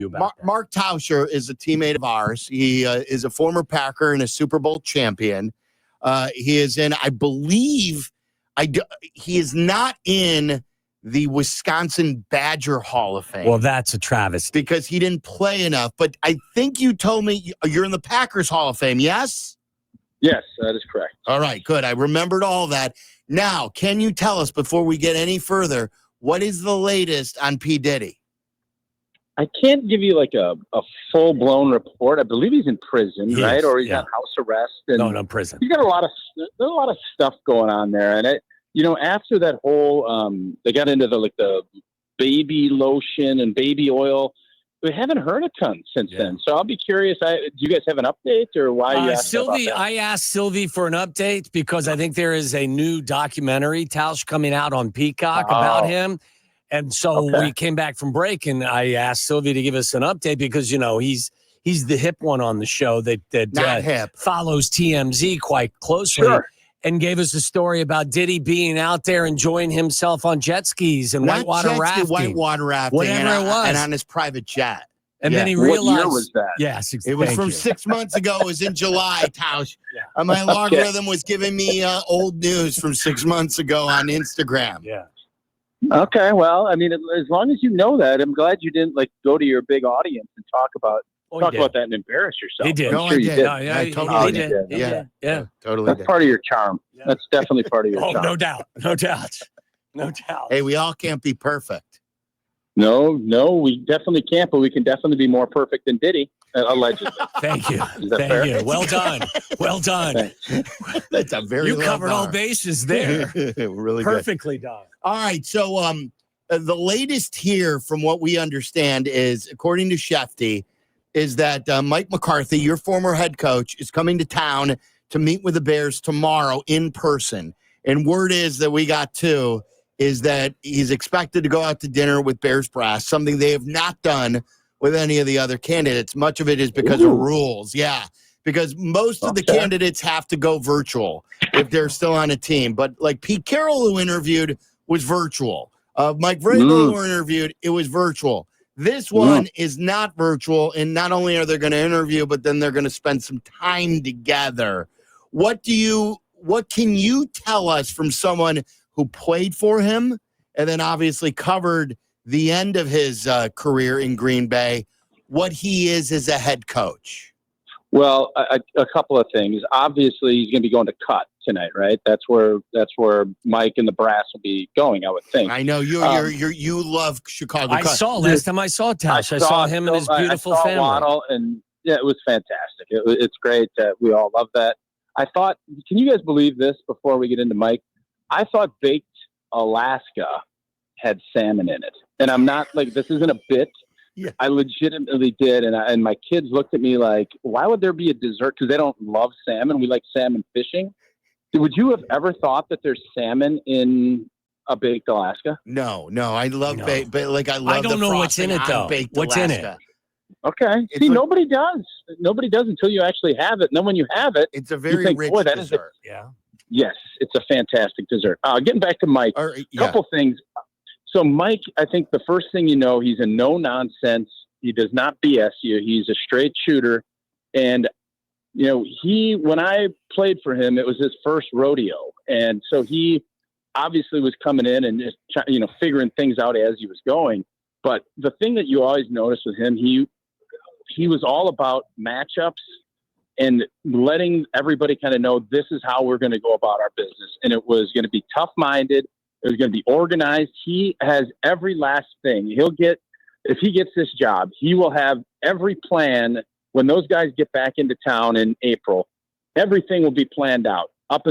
Mark Tauscher is a teammate of ours. He is a former Packer and a Super Bowl champion. He is in, I believe, he is not in the Wisconsin Badger Hall of Fame. Well, that's a travesty. Because he didn't play enough. But I think you told me you're in the Packers Hall of Fame, yes? Yes, that is correct. All right, good. I remembered all that. Now, can you tell us, before we get any further, what is the latest on P. Diddy? I can't give you like a full-blown report. I believe he's in prison, right? Or he's on house arrest. And no, prison. He's got a lot of stuff going on there. And after that whole, they got into the baby lotion and baby oil. We haven't heard a ton since then. So I'll be curious. Do you guys have an update or why you asked Silvy, about that? I asked Silvy for an update because I think there is a new documentary, Tausch, coming out on Peacock about him. And so we came back from break and I asked Silvy to give us an update because, he's the hip one on the show that follows TMZ quite closely. Sure. And gave us a story about Diddy being out there enjoying himself on jet skis and whitewater rafting. Whatever it was. And on his private jet. And then he realized. What year was that? Yes, it was from 6 months ago. It was in July, Tausch. My logarithm was giving me old news from 6 months ago on Instagram. Yeah. Okay, well, I mean, as long as you know that, I'm glad you didn't go to your big audience and talk about that and embarrass yourself. He did. I did. No, I totally did. Yeah, totally. That's part of your charm. Yeah. That's definitely part of your charm. No doubt. Hey, we all can't be perfect. No, we definitely can't, but we can definitely be more perfect than Diddy, allegedly. Thank you. Fair? You. Well done. That's a very You covered all bases there. Really perfectly done. All right, so the latest here, from what we understand, is according to Shefty, is that Mike McCarthy, your former head coach, is coming to town to meet with the Bears tomorrow in person. And word is that we got too is that he's expected to go out to dinner with Bears brass, something they have not done with any of the other candidates. Much of it is because of rules. Yeah, because most of the candidates have to go virtual if they're still on a team. But like Pete Carroll, who interviewed, was virtual. Mike Vrabel, who interviewed, it was virtual. This one is not virtual, and not only are they going to interview, but then they're going to spend some time together. What can you tell us from someone who played for him and then obviously covered the end of his career in Green Bay, what he is as a head coach? Well, a couple of things. Obviously, he's going to be going to cut tonight, right? That's where Mike and the brass will be going, I would think. I know you love Chicago. Last time I saw Tausch, I saw him and his beautiful family. Waddle, and it was fantastic. It's great. We all love that. I thought, can you guys believe this? Before we get into Mike, I thought baked Alaska had salmon in it, and I'm not this isn't a bit. Yeah. I legitimately did, and my kids looked at me like, why would there be a dessert? Because they don't love salmon. We like salmon fishing. Would you have ever thought that there's salmon in a baked Alaska? No. I love baked, but I love. I don't know what's in it though. What's in it? Okay. See, nobody does. Nobody does until you actually have it. And then when you have it, it's a very rich dessert. Yeah. Yes, it's a fantastic dessert. Getting back to Mike, couple things. So Mike, I think the first thing he's a no-nonsense. He does not BS you. He's a straight shooter. And, when I played for him, it was his first rodeo. And so he obviously was coming in and just, figuring things out as he was going. But the thing that you always notice with him, he was all about matchups and letting everybody kind of know this is how we're going to go about our business. And it was going to be tough-minded. It was going to be organized. He has every last thing. If he gets this job, he will have every plan. When those guys get back into town in April, everything will be planned out up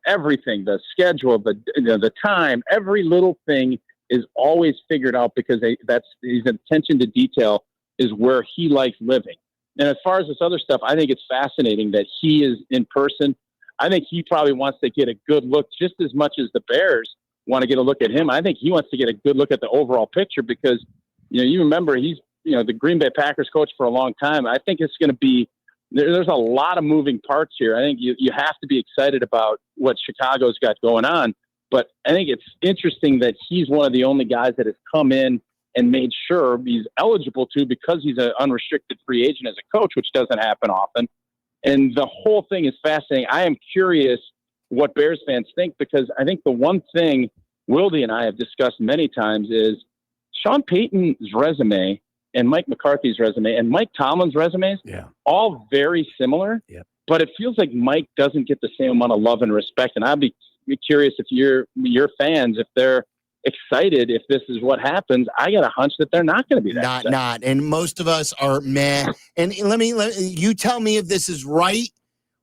everything, the schedule, the time, every little thing is always figured out because his attention to detail is where he likes living. And as far as this other stuff, I think it's fascinating that he is in person. I think he probably wants to get a good look just as much as the Bears want to get a look at him. I think he wants to get a good look at the overall picture because, you remember he's, the Green Bay Packers coach for a long time. I think it's going to be, there's a lot of moving parts here. I think you have to be excited about what Chicago's got going on. But I think it's interesting that he's one of the only guys that has come in and made sure he's eligible to, because he's an unrestricted free agent as a coach, which doesn't happen often. And the whole thing is fascinating. I am curious what Bears fans think, because I think the one thing Wildy and I have discussed many times is Sean Payton's resume and Mike McCarthy's resume and Mike Tomlin's resumes, all very similar. Yeah. But it feels like Mike doesn't get the same amount of love and respect. And I'd be curious if your fans, if they're excited, if this is what happens. I got a hunch that they're not going to be that. Not. And most of us are meh. And let you tell me if this is right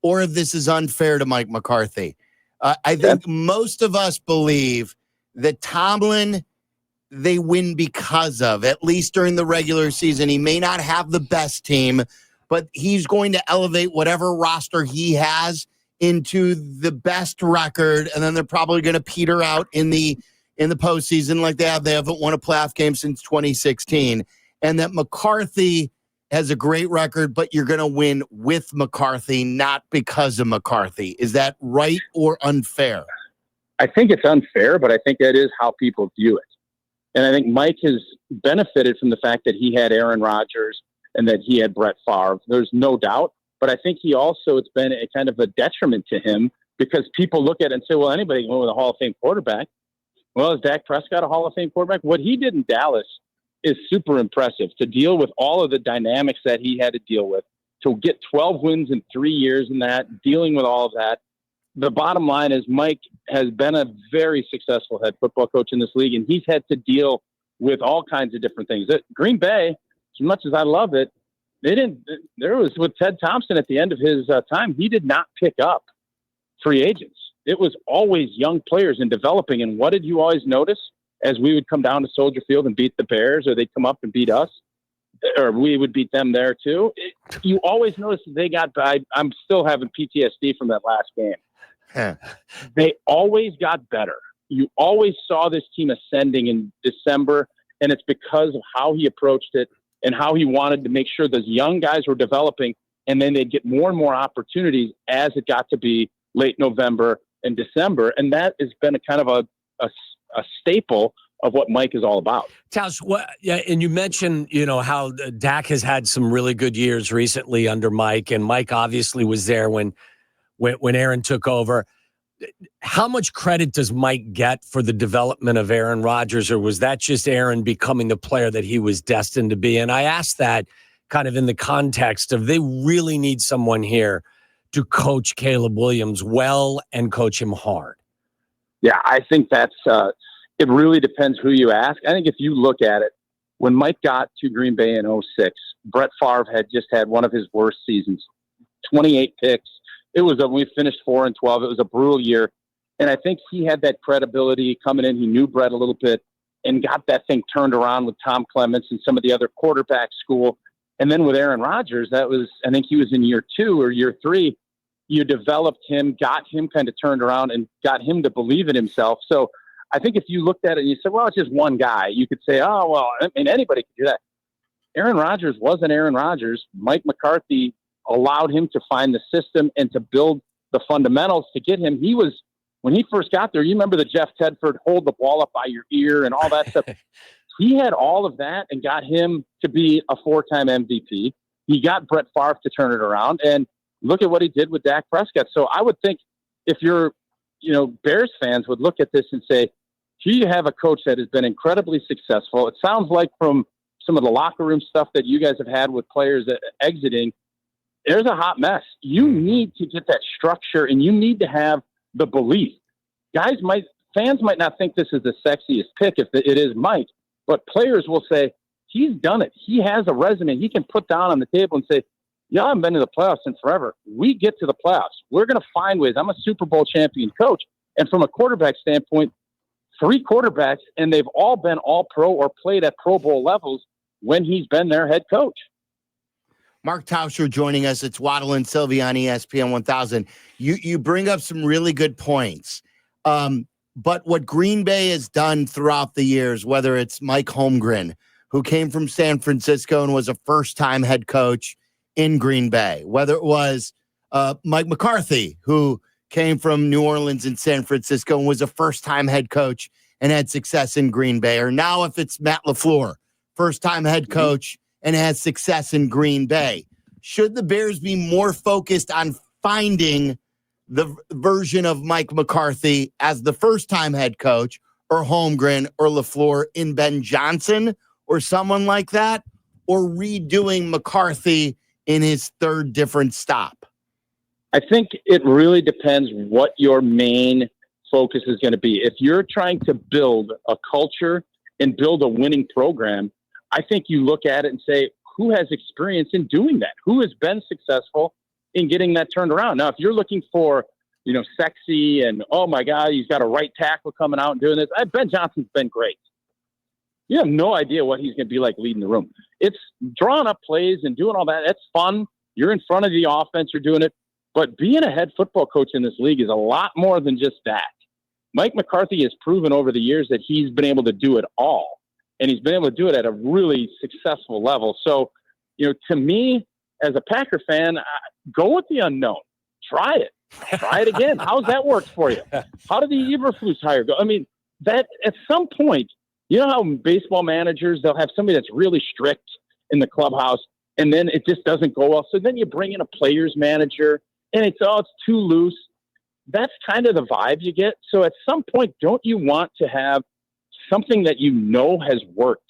or if this is unfair to Mike McCarthy. I think most of us believe that Tomlin, they win because of, at least during the regular season. He may not have the best team, but he's going to elevate whatever roster he has into the best record, and then they're probably going to peter out in the postseason like they have. They haven't won a playoff game since 2016, and that McCarthy has a great record, but you're going to win with McCarthy, not because of McCarthy. Is that right or unfair? I think it's unfair, but I think that is how people view it. And I think Mike has benefited from the fact that he had Aaron Rodgers and that he had Brett Favre. There's no doubt. But I think it's been a kind of a detriment to him, because people look at it and say, well, anybody can win with a Hall of Fame quarterback. Well, is Dak Prescott a Hall of Fame quarterback? What he did in Dallas is super impressive, to deal with all of the dynamics that he had to deal with, to get 12 wins in 3 years in that, dealing with all of that. The bottom line is Mike has been a very successful head football coach in this league, and he's had to deal with all kinds of different things. At Green Bay, as much as I love it, there was with Ted Thompson at the end of his time, he did not pick up free agents. It was always young players and developing. And what did you always notice as we would come down to Soldier Field and beat the Bears, or they'd come up and beat us, or we would beat them there too? You always notice that they got by. I'm still having PTSD from that last game. They always got better. You always saw this team ascending in December, and it's because of how he approached it and how he wanted to make sure those young guys were developing, and then they'd get more and more opportunities as it got to be late November and December. And that has been a kind of a staple of what Mike is all about. Tausch, and you mentioned, how Dak has had some really good years recently under Mike, and Mike obviously was there when Aaron took over. How much credit does Mike get for the development of Aaron Rodgers, or was that just Aaron becoming the player that he was destined to be? And I ask that kind of in the context of they really need someone here to coach Caleb Williams well and coach him hard. Yeah, I think that's it really depends who you ask. I think if you look at it, when Mike got to Green Bay in 2006, Brett Favre had just had one of his worst seasons, 28 picks. We finished 4-12. It was a brutal year. And I think he had that credibility coming in. He knew Brett a little bit and got that thing turned around with Tom Clements and some of the other quarterback school. And then with Aaron Rodgers, I think he was in year 2 or year 3. You developed him, got him kind of turned around and got him to believe in himself. So I think if you looked at it and you said, well, it's just one guy, you could say, oh, well, anybody could do that. Aaron Rodgers wasn't Aaron Rodgers. Mike McCarthy allowed him to find the system and to build the fundamentals to get him. When he first got there, you remember the Jeff Tedford hold the ball up by your ear and all that stuff. He had all of that and got him to be a 4-time MVP. He got Brett Favre to turn it around, and look at what he did with Dak Prescott. So I would think if you're, Bears fans would look at this and say, here you have a coach that has been incredibly successful. It sounds like from some of the locker room stuff that you guys have had with players exiting, there's a hot mess. You need to get that structure, and you need to have the belief. Fans might not think this is the sexiest pick if it is Mike, but players will say, he's done it. He has a resume he can put down on the table and say, yeah, I haven't been to the playoffs in forever. We get to the playoffs. We're going to find ways. I'm a Super Bowl champion coach. And from a quarterback standpoint, 3 quarterbacks, and they've all been all pro or played at Pro Bowl levels when he's been their head coach. Mark Tauscher joining us. It's Waddle and Silvy on ESPN 1000. You bring up some really good points. But what Green Bay has done throughout the years, whether it's Mike Holmgren, who came from San Francisco and was a first-time head coach in Green Bay, whether it was Mike McCarthy, who came from New Orleans and San Francisco and was a first-time head coach and had success in Green Bay, or now if it's Matt LaFleur, first-time head coach and has success in Green Bay. Should the Bears be more focused on finding the version of Mike McCarthy as the first-time head coach, or Holmgren or LaFleur in Ben Johnson or someone like that, or redoing McCarthy in his third different stop? I think it really depends what your main focus is going to be. If you're trying to build a culture and build a winning program, I think you look at it and say, who has experience in doing that? Who has been successful in getting that turned around? Now, if you're looking for, sexy and, oh my God, he's got a right tackle coming out and doing this, Ben Johnson's been great. You have no idea what he's going to be like leading the room. It's drawing up plays and doing all that. That's fun. You're in front of the offense. You're doing it. But being a head football coach in this league is a lot more than just that. Mike McCarthy has proven over the years that he's been able to do it all. And he's been able to do it at a really successful level. So, to me, as a Packer fan, go with the unknown. Try it. Try it again. How's that worked for you? How did the Eberflus hire go? I mean, that at some point, you know how baseball managers, they'll have somebody that's really strict in the clubhouse, and then it just doesn't go well. So then you bring in a player's manager, and it's too loose. That's kind of the vibe you get. So at some point, don't you want to have something that has worked,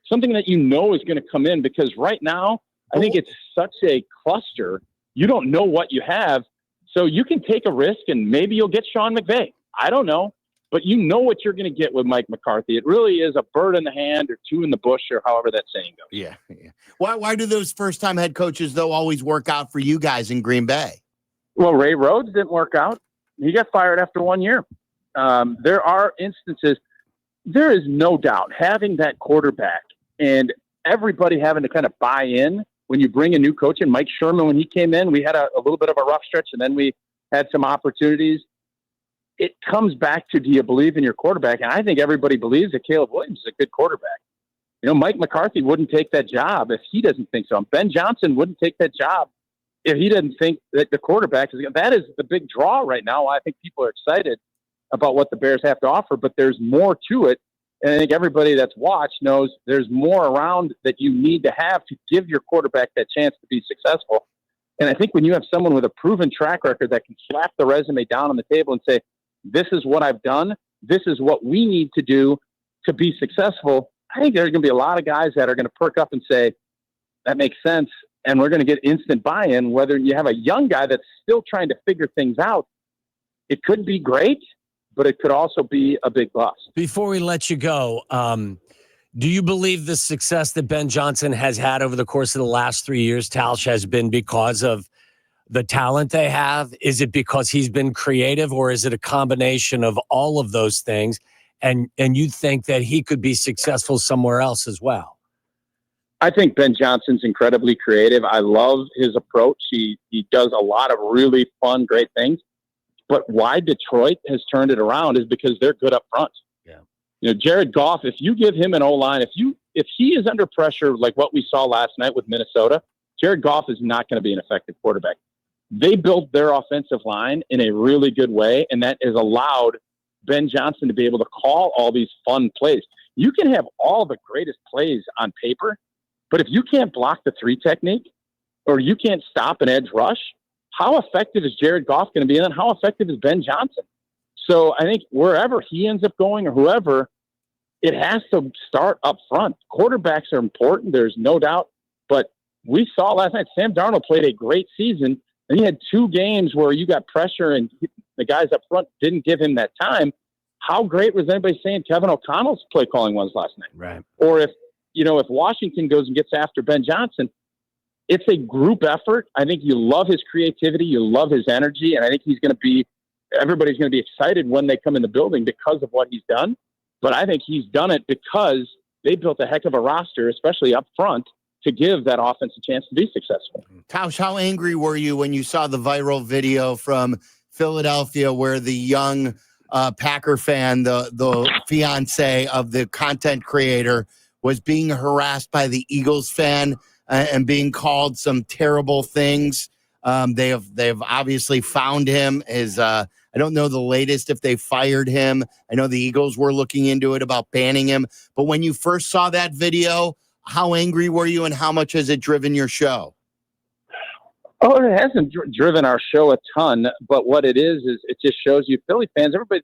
something that is going to come in? Because right now, I think it's such a cluster. You don't know what you have. So you can take a risk, and maybe you'll get Sean McVay. I don't know. But you know what you're going to get with Mike McCarthy. It really is a bird in the hand or two in the bush, or however that saying goes. Yeah. Why do those first-time head coaches, though, always work out for you guys in Green Bay? Well, Ray Rhodes didn't work out. He got fired after 1 year. There are instances. There is no doubt having that quarterback and everybody having to kind of buy in when you bring a new coach in. Mike Sherman, when he came in, we had a little bit of a rough stretch, and then we had some opportunities. It comes back to, do you believe in your quarterback? And I think everybody believes that Caleb Williams is a good quarterback. Mike McCarthy wouldn't take that job if he doesn't think so. Ben Johnson wouldn't take that job if he doesn't think that the quarterback is. That is the big draw right now. I think people are excited about what the Bears have to offer, but there's more to it. And I think everybody that's watched knows there's more around that you need to have to give your quarterback that chance to be successful. And I think when you have someone with a proven track record that can slap the resume down on the table and say, this is what I've done, this is what we need to do to be successful, I think there's going to be a lot of guys that are going to perk up and say, that makes sense. And we're going to get instant buy-in. Whether you have a young guy that's still trying to figure things out, it could be great, but it could also be a big loss. Before we let you go, do you believe the success that Ben Johnson has had over the course of the last 3 years, Tausch, has been because of the talent they have? Is it because he's been creative, or is it a combination of all of those things? And you think that he could be successful somewhere else as well? I think Ben Johnson's incredibly creative. I love his approach. He does a lot of really fun, great things. But why Detroit has turned it around is because they're good up front. Yeah. Jared Goff, if you give him an O-line, if he is under pressure like what we saw last night with Minnesota, Jared Goff is not going to be an effective quarterback. They built their offensive line in a really good way, and that has allowed Ben Johnson to be able to call all these fun plays. You can have all the greatest plays on paper, but if you can't block the 3 technique, or you can't stop an edge rush, how effective is Jared Goff going to be? And then how effective is Ben Johnson? So I think wherever he ends up going, or whoever, it has to start up front. Quarterbacks are important, there's no doubt. But we saw last night, Sam Darnold played a great season, and he had 2 games where you got pressure and the guys up front didn't give him that time. How great was anybody saying Kevin O'Connell's play calling was last night? Right. Or if Washington goes and gets after Ben Johnson, it's a group effort. I think you love his creativity, you love his energy, and I think everybody's going to be excited when they come in the building because of what he's done. But I think he's done it because they built a heck of a roster, especially up front, to give that offense a chance to be successful. Tausch, how angry were you when you saw the viral video from Philadelphia where the young Packer fan, the fiance of the content creator, was being harassed by the Eagles fan and being called some terrible things? They have obviously found him. I don't know the latest if they fired him. I know the Eagles were looking into it about banning him. But when you first saw that video, how angry were you, and how much has it driven your show? Oh, it hasn't driven our show a ton, but what it is it just shows you Philly fans, everybody,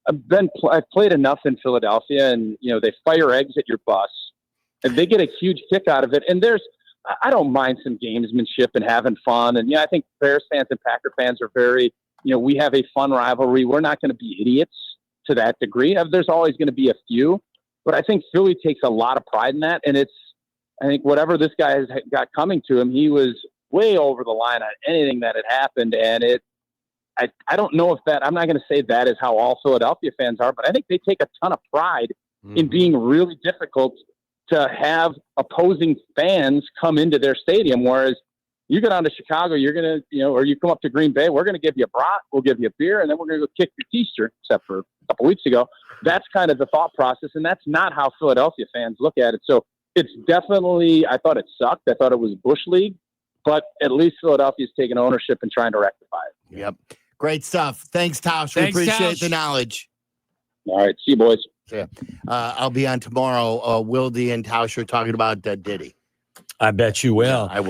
I've played enough in Philadelphia, and, they fire eggs at your bus, and they get a huge kick out of it. And I don't mind some gamesmanship and having fun. And, I think Bears fans and Packer fans are very, we have a fun rivalry. We're not going to be idiots to that degree. There's always going to be a few, but I think Philly takes a lot of pride in that. And I think whatever this guy has got coming to him, he was way over the line on anything that had happened. And I don't know if I'm not going to say that is how all Philadelphia fans are, but I think they take a ton of pride in being really difficult to have opposing fans come into their stadium. Whereas you go down to Chicago, you're going to, or you come up to Green Bay, we're going to give you a brat, we'll give you a beer, and then we're going to go kick your keister, except for a couple weeks ago. That's kind of the thought process. And that's not how Philadelphia fans look at it. So it's definitely, I thought it sucked. I thought it was Bush League. But at least Philadelphia's taking ownership and trying to rectify it. Yep. Great stuff. Thanks, Tausch. We appreciate the knowledge. All right. See you, boys. Yeah. I'll be on tomorrow. Wilde and Tausch are talking about Diddy. I bet you will. Yeah, I will.